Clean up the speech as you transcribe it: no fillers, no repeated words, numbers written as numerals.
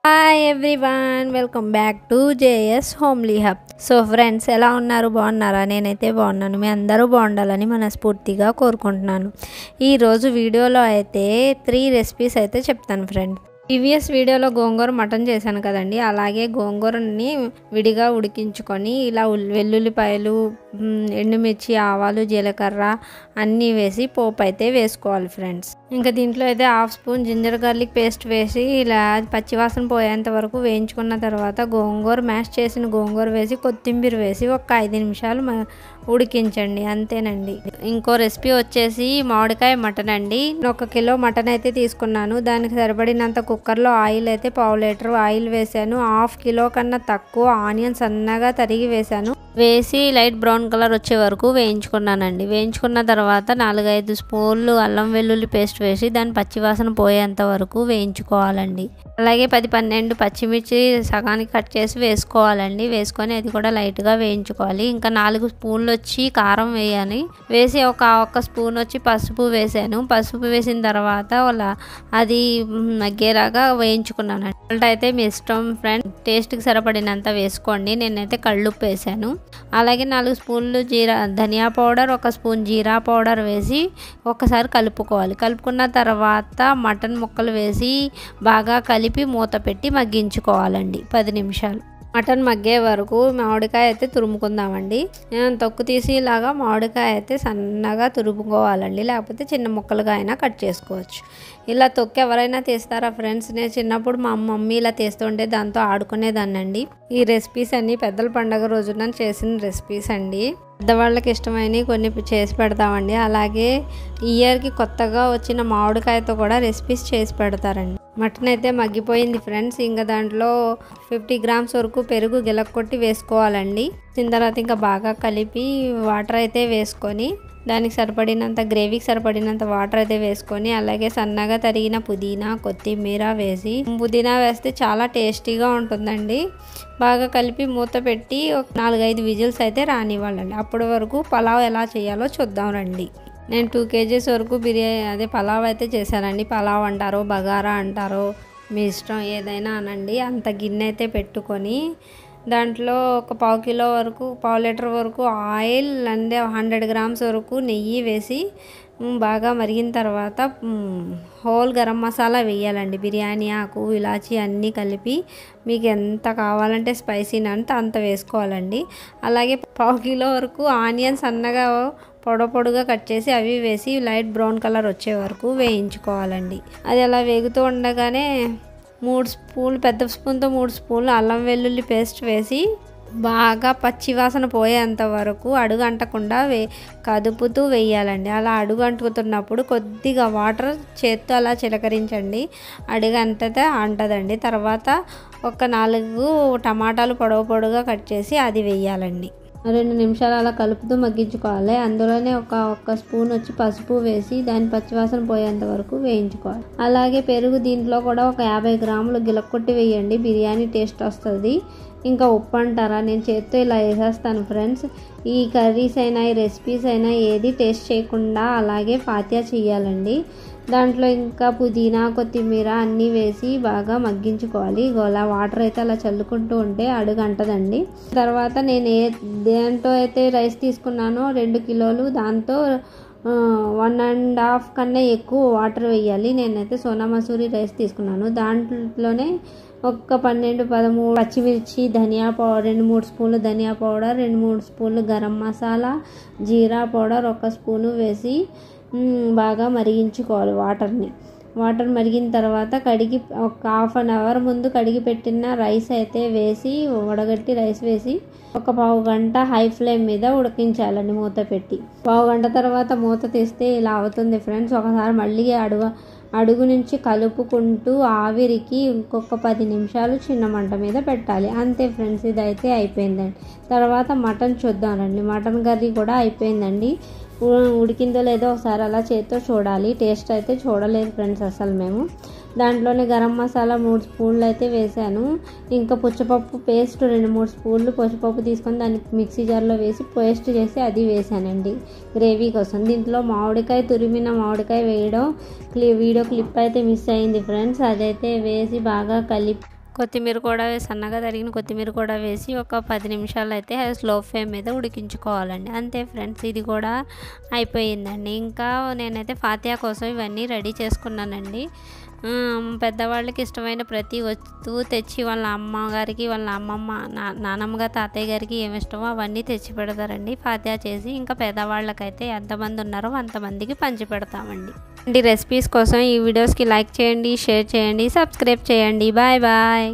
Hi everyone, welcome back to JS homely hub. So friends, ఎలా ఉన్నారు? బాగున్నారా? నేనైతే బాగున్నాను. మీ అందరూ బాగుండాలని మనస్ఫూర్తిగా కోరుకుంటున్నాను. ఈరోజు వీడియోలో అయితే 3 రెసిపీస్ అయితే చెప్తాను ఫ్రెండ్స్. ప్రీవియస్ వీడియోలో గోంగూర మటన్ చేశాను కదండి, అలాగే గోంగూరని విడిగా ఉడికించుకొని ఇలా వెల్లుల్లిపాయలు, ఎండుమిర్చి, ఆవాలు, జీలకర్ర అన్నీ వేసి పోపు అయితే వేసుకోవాలి ఫ్రెండ్స్. ఇంకా దీంట్లో అయితే 1/2 స్పూన్ జింజర్ గార్లిక్ పేస్ట్ వేసి ఇలా పచ్చివాసన పోయేంత వరకు వేయించుకున్న తర్వాత గోంగూర మ్యాష్ చేసిన గోంగూర వేసి కొత్తిమీర వేసి ఒక 5 నిమిషాలు ఉడికించండి, అంతేనండి. ఇంకో రెసిపీ వచ్చేసి మామిడికాయ మటన్ అండి. 1 కిలో మటన్ అయితే తీసుకున్నాను. దానికి సరిపడినంత కుక్కర్లో ఆయిల్ అయితే 1/2 లీటర్ ఆయిల్ వేసాను. 1/2 కిలో కన్నా తక్కువ ఆనియన్స్ సన్నగా తరిగి వేసాను. వేసి లైట్ బ్రౌన్ కలర్ వచ్చే వరకు వేయించుకున్నానండి. వేయించుకున్న తర్వాత 4-5 స్పూన్లు అల్లం వెల్లుల్లి పేస్ట్ వేసి దాని పచ్చివాసన పోయేంత వరకు వేయించుకోవాలండి. అలాగే 10-12 పచ్చిమిర్చి సగానికి కట్ చేసి వేసుకోవాలండి. వేసుకొని అది కూడా లైట్గా వేయించుకోవాలి. ఇంకా 4 స్పూన్లు వచ్చి కారం వేయాలి. వేసి ఒక స్పూన్ వచ్చి పసుపు వేసాను. పసుపు వేసిన తర్వాత అది మగ్గేలాగా వేయించుకున్నాను. సాల్ట్ అయితే మీ ఇష్టం ఫ్రెండ్, టేస్ట్కి సరిపడినంత వేసుకోండి. నేనైతే కళ్ళుప్పు వేసాను. అలాగే 4 స్పూన్లు ధనియా పౌడర్, 1 స్పూన్ జీరా పౌడర్ వేసి ఒకసారి కలుపుకోవాలి. కలుపుకున్న తర్వాత మటన్ ముక్కలు వేసి బాగా కలిపి మూత పెట్టి మగ్గించుకోవాలండి 10 నిమిషాలు. మటన్ మగ్గే వరకు మామిడికాయ అయితే తురుముకుందామండి. తొక్కు తీసి ఇలాగా మామిడికాయ అయితే సన్నగా తురుముకోవాలండి, లేకపోతే చిన్న ముక్కలుగా అయినా కట్ చేసుకోవచ్చు. ఇలా తొక్కు ఎవరైనా తీస్తారా ఫ్రెండ్స్? నేను చిన్నప్పుడు మా మమ్మీ ఇలా తీస్తుంటే దాంతో ఆడుకునేదాన్నండి. ఈ రెసిపీస్ అన్నీ పెద్దల పండగ రోజున చేసిన రెసిపీస్ అండి. పెద్దవాళ్ళకి ఇష్టమైనవి కొన్ని చేసి పెడతామండి. అలాగే ఇయర్కి కొత్తగా వచ్చిన మామిడికాయతో కూడా రెసిపీస్ చేసి పెడతారండి. మటన్ అయితే మగ్గిపోయింది ఫ్రెండ్స్. ఇంకా దాంట్లో 50 గ్రామ్స్ వరకు పెరుగు గిలక్కొట్టి వేసుకోవాలండి. దీని తర్వాత ఇంకా బాగా కలిపి వాటర్ అయితే వేసుకొని దానికి సరిపడినంత గ్రేవీకి సరిపడినంత వాటర్ అయితే వేసుకొని అలాగే సన్నగా తరిగిన పుదీనా, కొత్తిమీర వేసి, పుదీనా వేస్తే చాలా టేస్టీగా ఉంటుందండి. బాగా కలిపి మూత పెట్టి ఒక 4-5 విజిల్స్ అయితే రానివ్వాలండి. అప్పటి వరకు పలావ్ ఎలా చేయాలో చూద్దాం రండి. నేను 2 kgs వరకు పలావ్ అయితే చేశానండి. పలావ్ అంటారో బగారా అంటారో మీ ఇష్టం, ఏదైనా అనండి. అంత గిన్నె అయితే పెట్టుకొని దాంట్లో ఒక 1/2 లీటర్ వరకు ఆయిల్ అండ్ 100 గ్రామ్స్ వరకు నెయ్యి వేసి బాగా మరిగిన తర్వాత హోల్ గరం మసాలా వేయాలండి. బిర్యానీ ఆకు, ఇలాచీ అన్నీ కలిపి మీకు ఎంత కావాలంటే స్పైసీనంత అంత వేసుకోవాలండి. అలాగే 1/2 కిలో వరకు ఆనియన్స్ సన్నగా పొడవుగా కట్ చేసి అవి వేసి లైట్ బ్రౌన్ కలర్ వచ్చే వరకు వేయించుకోవాలండి. అది అలా వేగుతూ ఉండగానే 3 స్పూన్లు, పెద్ద స్పూన్తో 3 స్పూన్లు అల్లం వెల్లుల్లి పేస్ట్ వేసి బాగా పచ్చివాసన పోయేంత వరకు అడుగు అంటకుండా కదుపుతూ వేయాలండి. అలా అడుగు అంటుకుతున్నప్పుడు కొద్దిగా వాటర్ చేత్తో అలా చిలకరించండి, అడుగు అంటదండి. తర్వాత ఒక 4 టమాటాలు పొడవుగా కట్ చేసి అది వేయాలండి. 2 నిమిషాలు అలా కలుపుతూ మగ్గించుకోవాలి. అందులోనే ఒక స్పూన్ వచ్చి పసుపు వేసి దాని పచ్చివాసన పోయేంత వరకు వేయించుకోవాలి. అలాగే పెరుగు దీంట్లో కూడా ఒక 50 గ్రాములు గిలక్కొట్టి వేయండి, బిర్యానీ టేస్ట్ వస్తుంది. ఇంకా ఉప్పు అంటారా, నేను చేత్తో ఇలా వేసేస్తాను ఫ్రెండ్స్. ఈ కర్రీస్ అయినా ఈ రెసిపీస్ అయినా ఏది టేస్ట్ చేయకుండా అలాగే ఫాతియా చేయాలండి. దాంట్లో ఇంకా పుదీనా, కొత్తిమీర అన్నీ వేసి బాగా మగ్గించుకోవాలి. గోలా వాటర్ అయితే అలా చల్లుకుంటూ ఉంటే అడుగు అంటదండి. తర్వాత నేను దేంతో అయితే రైస్ తీసుకున్నానో 2 కిలోలు, దాంతో 1.5 కన్నా ఎక్కువ వాటర్ వేయాలి. నేనైతే సోనా మసూరి రైస్ తీసుకున్నాను. దాంట్లోనే ఒక 12-13 పచ్చిమిర్చి, ధనియా పౌడర్, 2-3 స్పూన్లు ధనియా పౌడర్, 2-3 స్పూన్లు గరం మసాలా, జీరా పౌడర్ 1 స్పూను వేసి బాగా మరిగించుకోవాలి వాటర్ మరిగిన తర్వాత కడిగి ఒక 1/2 అవర్ ముందు కడిగి పెట్టిన రైస్ అయితే వేసి ఉడగట్టి రైస్ వేసి ఒక 1/2 గంట హై ఫ్లేమ్ మీద ఉడికించాలండి మూత పెట్టి. 1/2 గంట తర్వాత మూత తీస్తే ఇలా అవుతుంది ఫ్రెండ్స్. ఒకసారి మళ్ళీ అడుగు నుంచి కలుపుకుంటూ ఆవిరికి ఇంకొక 10 నిమిషాలు చిన్న మంట మీద పెట్టాలి. అంతే ఫ్రెండ్స్, ఇదైతే అయిపోయిందండి. తర్వాత మటన్ చూద్దామండి. మటన్ కర్రీ కూడా అయిపోయిందండి. ఉడికిందో లేదో ఒకసారి అలా చేత్తో చూడాలి. టేస్ట్ అయితే చూడలేదు ఫ్రెండ్స్ అసలు మేము. దాంట్లోనే గరం మసాలా 3 స్పూన్లు అయితే వేసాను. ఇంకా పుచ్చపప్పు పేస్ట్ 2-3 స్పూన్లు పుచ్చపప్పు తీసుకొని దాన్ని మిక్సీ జార్లో వేసి పేస్ట్ చేసి అది వేసానండి గ్రేవీ కోసం. దీంట్లో తురిమిన మామిడికాయ వేయడం వీడియో క్లిప్ అయితే మిస్ అయింది ఫ్రెండ్స్. అదైతే వేసి బాగా కొత్తిమీర కూడా సన్నగా తరిగిన కొత్తిమీర కూడా వేసి ఒక 10 నిమిషాలు అయితే స్లో ఫ్లేమ్ మీద ఉడికించుకోవాలండి. అంతే ఫ్రెండ్స్, ఇది కూడా అయిపోయిందండి. ఇంకా నేనైతే ఫాతియా కోసం ఇవన్నీ రెడీ చేసుకున్నానండి. పెద్దవాళ్ళకి ఇష్టమైన ప్రతి వస్తువు తెచ్చి వాళ్ళ అమ్మగారికి, వాళ్ళ అమ్మమ్మ, నానమ్మగా, తాతయ్య గారికి ఏమి ఇష్టమో అవన్నీ తెచ్చి పెడతారండి ఫాతియా చేసి. ఇంకా పేదవాళ్ళకైతే ఎంతమంది ఉన్నారో అంతమందికి పంచి పెడతామండి. రెసిపీస్ కోసం ఈ వీడియోస్కి లైక్ చేయండి, షేర్ చేయండి, సబ్స్క్రైబ్ చేయండి. Bye bye.